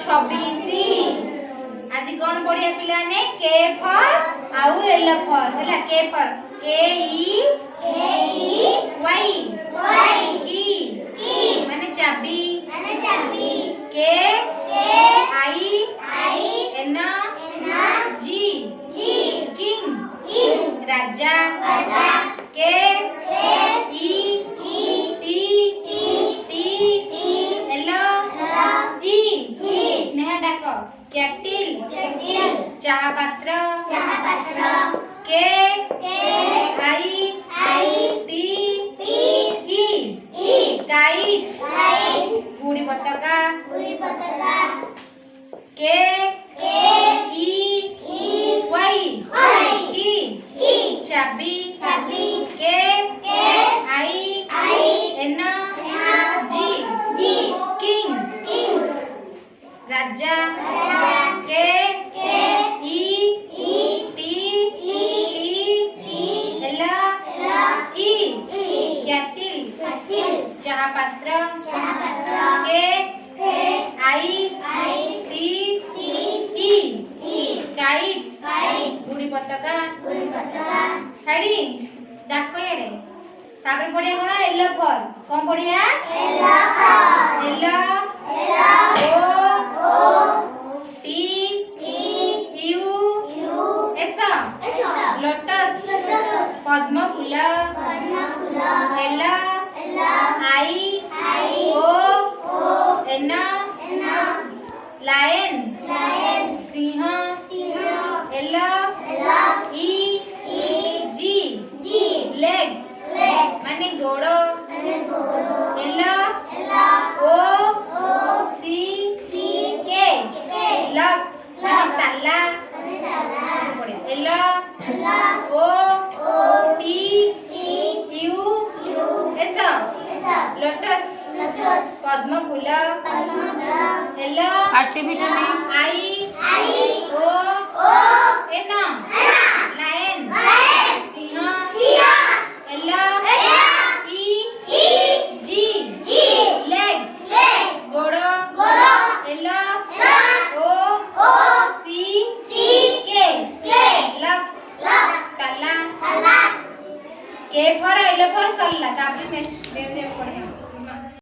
26 आज कौन पढ़िया पिला ने के फॉर आउ एल फॉर हैला के फॉर के ई वाई की माने चाबी के आई एन जी किंग राजा के ई टी एल ई स्नेह डाक कैटिल चाहा पात्र के आई टी काइट गुड़ी पताका के ई वाई की चाबी के आई एन जी किंग राजा के ई टी एल ई कैटिल चाहा पात्र के आई टी काइट गुड़ी पताका हेडी डाक याडे तापर पढ़िया कोन एल फॉर कोन पढ़िया L O T U S lotus पद्म फूल L I O N lion सिंह एल ई जी लेग माने गोड़ L O C K lock माने ताला L O T U S lotus पद्म फूल L I O N lion सिंह एल ई जी लेग गोड़ एल